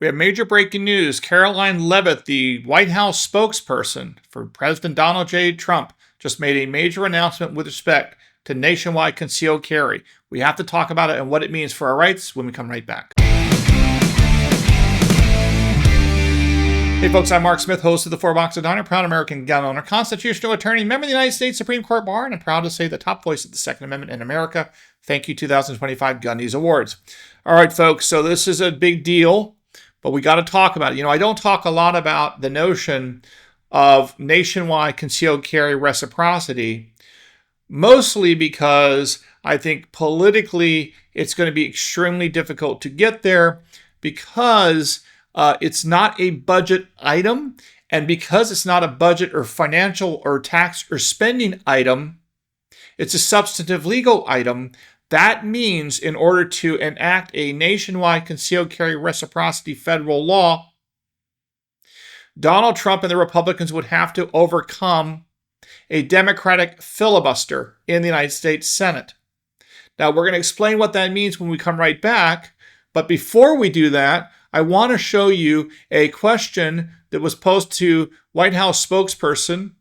We have major breaking news. Karoline Leavitt, the White House spokesperson for President Donald J. Trump, just made a major announcement with respect to nationwide concealed carry. We have to talk about it and what it means for our rights when we come right back. Hey folks, I'm Mark Smith, host of the Four Boxer Diner, proud American gun owner, constitutional attorney, member of the United States Supreme Court Bar, and I'm proud to say the top voice of the Second Amendment in America. Thank you, 2025 Gundies Awards. All right, folks, so this is a big deal, but we got to talk about it. You know, I don't talk a lot about the notion of nationwide concealed carry reciprocity, mostly because I think politically it's going to be extremely difficult to get there because it's not a budget item, and because it's not a budget or financial or tax or spending item, it's a substantive legal item. That means in order to enact a nationwide concealed carry reciprocity federal law, Donald Trump and the Republicans would have to overcome a Democratic filibuster in the United States Senate. Now, we're going to explain what that means when we come right back, but before we do that, I want to show you a question that was posed to White House spokesperson,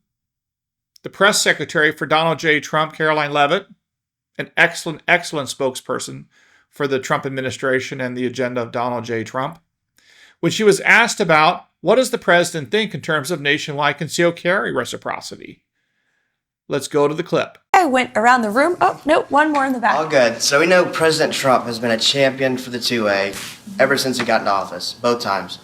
the press secretary for Donald J. Trump, Karoline Leavitt, an excellent spokesperson for the Trump administration and the agenda of Donald J. Trump, when she was asked about what does the president think in terms of nationwide concealed carry reciprocity. Let's go to the clip. I went around the room. Oh, no, one more in the back. All good. So we know President Trump has been a champion for the 2A ever since he got into office, both times.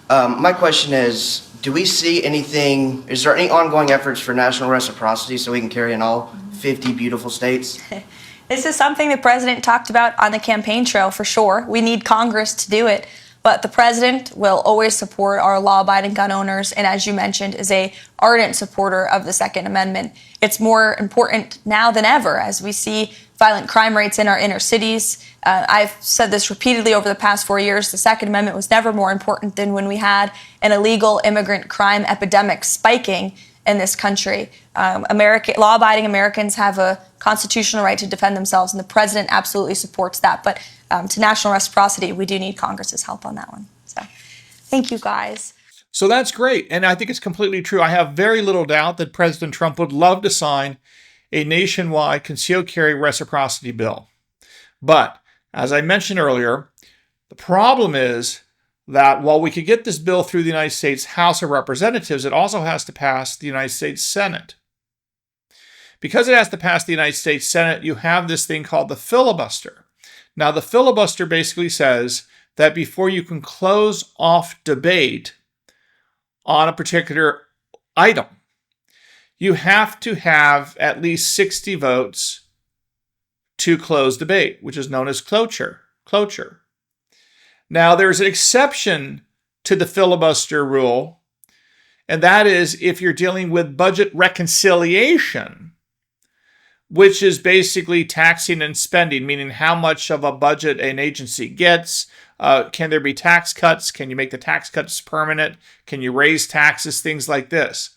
My question is, do we see anything, is there any ongoing efforts for national reciprocity so we can carry in all 50 beautiful states? This is something the president talked about on the campaign trail for sure. We need Congress to do it. But the president will always support our law-abiding gun owners, and as you mentioned, is a ardent supporter of the Second Amendment. It's more important now than ever as we see violent crime rates in our inner cities. I've said this repeatedly over the past 4 years. The Second Amendment was never more important than when we had an illegal immigrant crime epidemic spiking in this country. Law-abiding Americans have a constitutional right to defend themselves, and the president absolutely supports that. But to national reciprocity, we do need Congress's help on that one. So thank you, guys. So that's great, and I think it's completely true. I have very little doubt that President Trump would love to sign a nationwide concealed carry reciprocity bill. But as I mentioned earlier, the problem is that while we could get this bill through the United States House of Representatives, it also has to pass the United States Senate. Because it has to pass the United States Senate, you have this thing called the filibuster. Now, the filibuster basically says that before you can close off debate on a particular item, you have to have at least 60 votes to close debate, which is known as cloture. Now, there's an exception to the filibuster rule, and that is if you're dealing with budget reconciliation, which is basically taxing and spending, meaning how much of a budget an agency gets. Can there be tax cuts? Can you make the tax cuts permanent? Can you raise taxes? Things like this.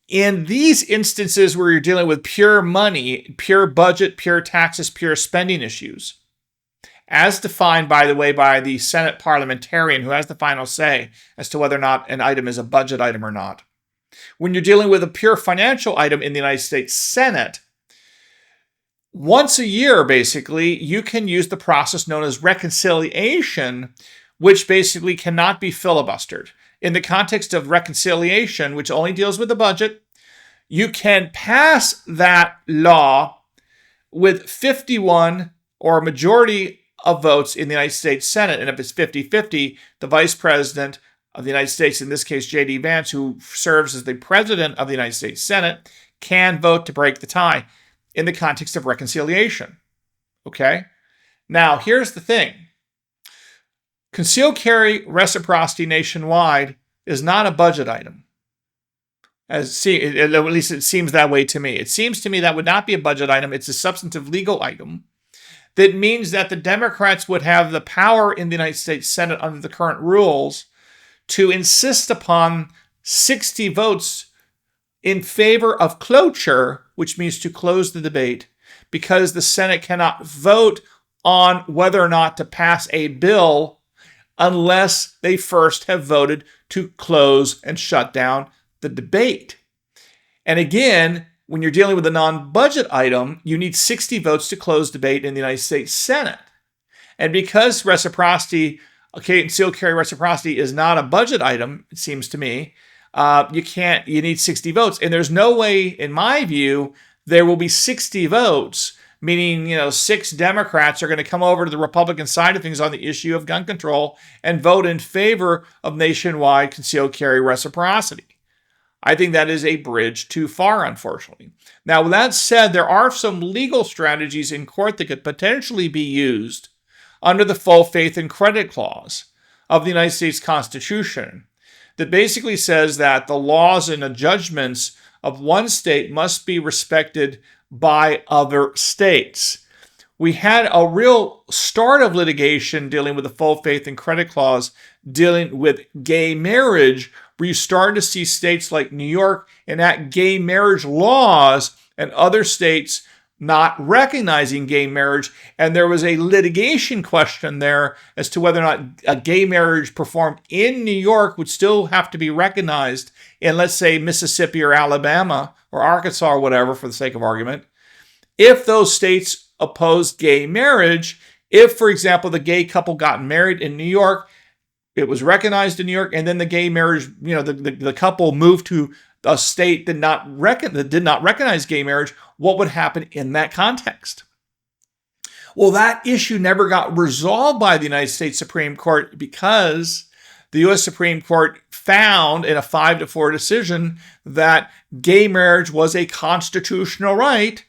In these instances where you're dealing with pure money, pure budget, pure taxes, pure spending issues, as defined, by the way, by the Senate parliamentarian who has the final say as to whether or not an item is a budget item or not. When you're dealing with a pure financial item in the United States Senate, once a year, basically, you can use the process known as reconciliation, which basically cannot be filibustered. In the context of reconciliation, which only deals with the budget, you can pass that law with 51 or a majority of votes in the United States Senate. And if it's 50-50, the vice president of the United States, in this case, J.D. Vance, who serves as the president of the United States Senate, can vote to break the tie in the context of reconciliation. Okay? Now, here's the thing. Concealed carry reciprocity nationwide is not a budget item. At least it seems that way to me. It seems to me that would not be a budget item. It's a substantive legal item. That means that the Democrats would have the power in the United States Senate under the current rules to insist upon 60 votes in favor of cloture, which means to close the debate, because the Senate cannot vote on whether or not to pass a bill unless they first have voted to close and shut down the debate. And again, when you're dealing with a non-budget item, you need 60 votes to close debate in the United States Senate. And because reciprocity, concealed carry reciprocity is not a budget item, it seems to me, you need 60 votes. And there's no way, in my view, there will be 60 votes, meaning, 6 Democrats are going to come over to the Republican side of things on the issue of gun control and vote in favor of nationwide concealed carry reciprocity. I think that is a bridge too far, unfortunately. Now, with that said, there are some legal strategies in court that could potentially be used under the full faith and credit clause of the United States Constitution that basically says that the laws and the judgments of one state must be respected by other states. We had a real start of litigation dealing with the full faith and credit clause, dealing with gay marriage, where you started to see states like New York enact gay marriage laws and other states not recognizing gay marriage. And there was a litigation question there as to whether or not a gay marriage performed in New York would still have to be recognized in, let's say, Mississippi or Alabama or Arkansas or whatever, for the sake of argument, if those states opposed gay marriage. If, for example, the gay couple got married in New York, it was recognized in New York, and then the gay marriage, the couple moved to a state that did not recognize gay marriage, what would happen in that context? Well, that issue never got resolved by the United States Supreme Court because the U.S. Supreme Court found in a 5-4 decision that gay marriage was a constitutional right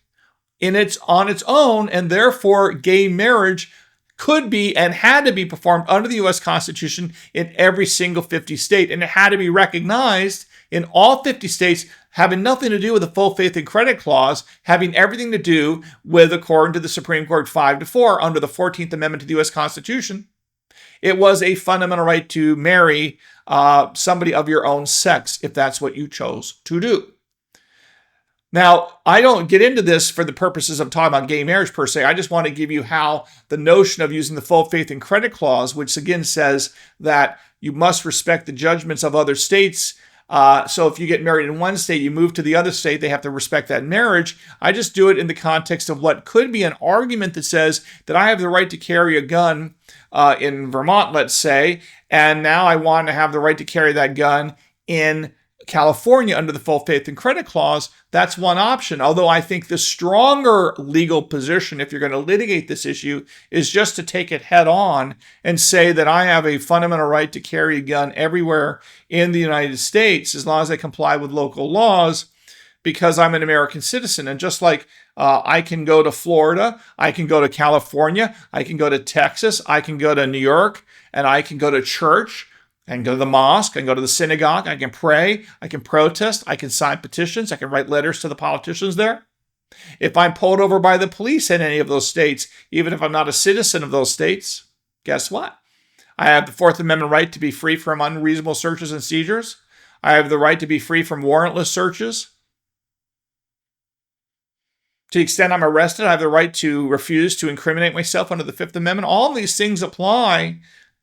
on its own, and therefore gay marriage could be and had to be performed under the U.S. Constitution in every single 50 state, and it had to be recognized in all 50 states, having nothing to do with the full faith and credit clause, having everything to do with, according to the Supreme Court, 5-4 under the 14th Amendment to the U.S. Constitution. It was a fundamental right to marry somebody of your own sex if that's what you chose to do. Now, I don't get into this for the purposes of talking about gay marriage per se. I just want to give you how the notion of using the full faith and credit clause, which again says that you must respect the judgments of other states. So if you get married in one state, you move to the other state, they have to respect that marriage. I just do it in the context of what could be an argument that says that I have the right to carry a gun in Vermont, let's say, and now I want to have the right to carry that gun in California under the full faith and credit clause. That's one option. Although I think the stronger legal position, if you're going to litigate this issue, is just to take it head on and say that I have a fundamental right to carry a gun everywhere in the United States as long as I comply with local laws because I'm an American citizen. And just like I can go to Florida, I can go to California, I can go to Texas, I can go to New York, and I can go to church, I can go to the mosque, I can go to the synagogue, I can pray, I can protest, I can sign petitions, I can write letters to the politicians there. If I'm pulled over by the police in any of those states, even if I'm not a citizen of those states, guess what? I have the Fourth Amendment right to be free from unreasonable searches and seizures. I have the right to be free from warrantless searches. To the extent I'm arrested, I have the right to refuse to incriminate myself under the Fifth Amendment. All of these things apply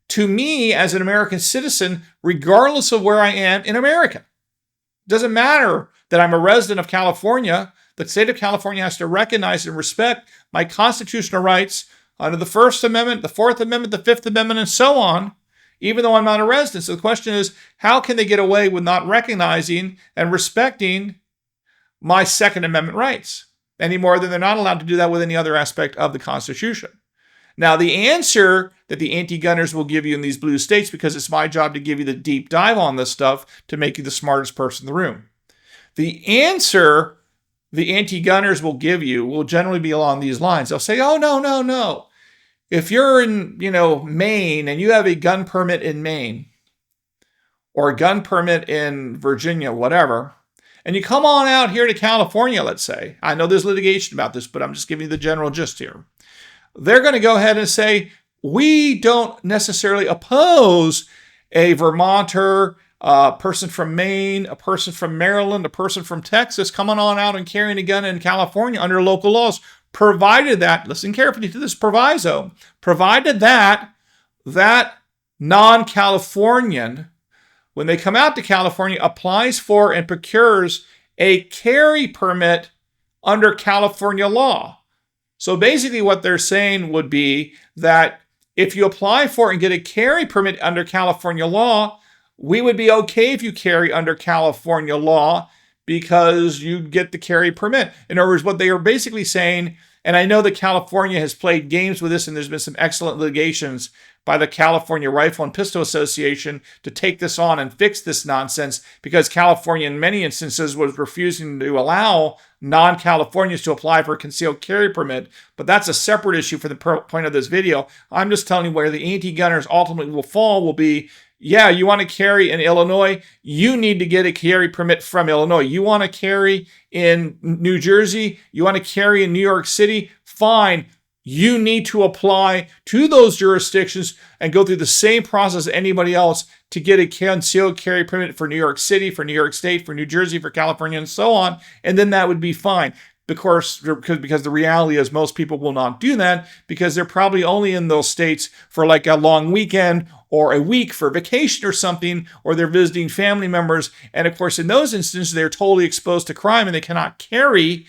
to me as an American citizen, regardless of where I am in America. It doesn't matter that I'm a resident of California. The state of California has to recognize and respect my constitutional rights under the First Amendment, the Fourth Amendment, the Fifth Amendment, and so on, even though I'm not a resident. So the question is, how can they get away with not recognizing and respecting my Second Amendment rights any more than they're not allowed to do that with any other aspect of the Constitution? Now, the answer that the anti-gunners will give you in these blue states, because it's my job to give you the deep dive on this stuff to make you the smartest person in the room. The answer the anti-gunners will give you will generally be along these lines. They'll say, oh, no. If you're in, Maine and you have a gun permit in Maine or a gun permit in Virginia, whatever, and you come on out here to California, let's say. I know there's litigation about this, but I'm just giving you the general gist here. They're going to go ahead and say, we don't necessarily oppose a Vermonter, a person from Maine, a person from Maryland, a person from Texas coming on out and carrying a gun in California under local laws, provided that, listen carefully to this proviso, provided that non-Californian, when they come out to California, applies for and procures a carry permit under California law. So basically what they're saying would be that if you apply for and get a carry permit under California law, we would be okay if you carry under California law because you get the carry permit. In other words, what they are basically saying, and I know that California has played games with this, and there's been some excellent litigations by the California Rifle and Pistol Association to take this on and fix this nonsense, because California in many instances was refusing to allow non-Californians to apply for a concealed carry permit. But that's a separate issue for the point of this video. I'm just telling you where the anti-gunners ultimately will fall will be, yeah, you want to carry in Illinois, you need to get a carry permit from Illinois. You want to carry in New Jersey, you want to carry in New York City, fine. You need to apply to those jurisdictions and go through the same process as anybody else to get a concealed carry permit for New York City, for New York State, for New Jersey, for California, and so on. And then that would be fine. Of course, because the reality is most people will not do that because they're probably only in those states for like a long weekend or a week for vacation or something, or they're visiting family members. And of course, in those instances, they're totally exposed to crime and they cannot carry.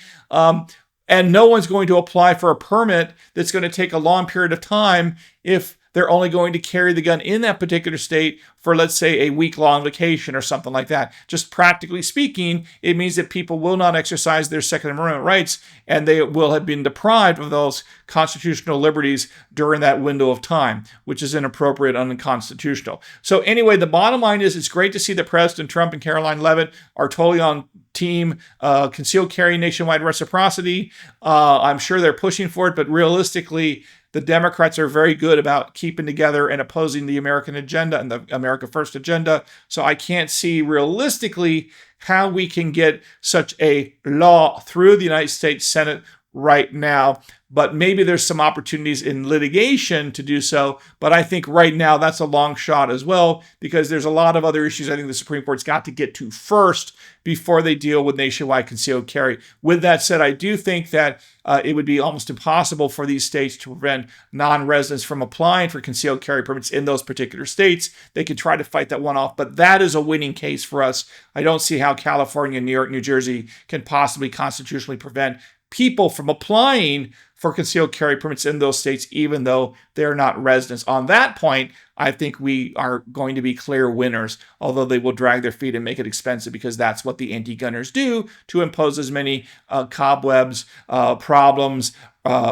And no one's going to apply for a permit that's going to take a long period of time if they're only going to carry the gun in that particular state for, let's say, a week-long vacation or something like that. Just practically speaking, it means that people will not exercise their Second Amendment rights, and they will have been deprived of those constitutional liberties during that window of time, which is inappropriate and unconstitutional. So anyway, the bottom line is it's great to see that President Trump and Karoline Leavitt are totally on team concealed carry nationwide reciprocity. I'm sure they're pushing for it, but realistically, the Democrats are very good about keeping together and opposing the American agenda and the America First agenda. So I can't see realistically how we can get such a law through the United States Senate right now. But maybe there's some opportunities in litigation to do so. But I think right now that's a long shot as well, because there's a lot of other issues I think the Supreme Court's got to get to first before they deal with nationwide concealed carry. With that said, I do think that it would be almost impossible for these states to prevent non-residents from applying for concealed carry permits in those particular states. They could try to fight that one off, but that is a winning case for us. I don't see how California, New York, New Jersey can possibly constitutionally prevent people from applying for concealed carry permits in those states, even though they're not residents. On that point, I think we are going to be clear winners, although they will drag their feet and make it expensive because that's what the anti-gunners do to impose as many cobwebs, problems,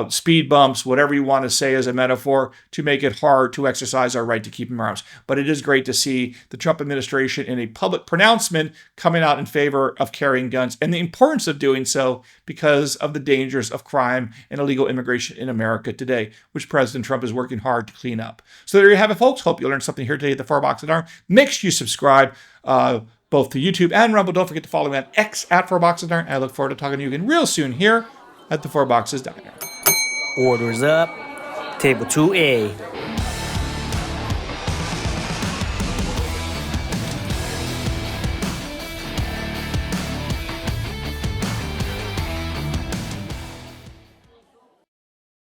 speed bumps, whatever you want to say as a metaphor, to make it hard to exercise our right to keep and bear arms. But it is great to see the Trump administration in a public pronouncement coming out in favor of carrying guns and the importance of doing so because of the dangers of crime and illegal immigration in America today, which President Trump is working hard to clean up. So there you have it, folks. Hope you learned something here today at the Four Boxes Diner. Make sure you subscribe both to YouTube and Rumble. Don't forget to follow me on X at Four Boxes Diner. I look forward to talking to you again real soon here at the Four Boxes Diner. Orders up. Table 2A.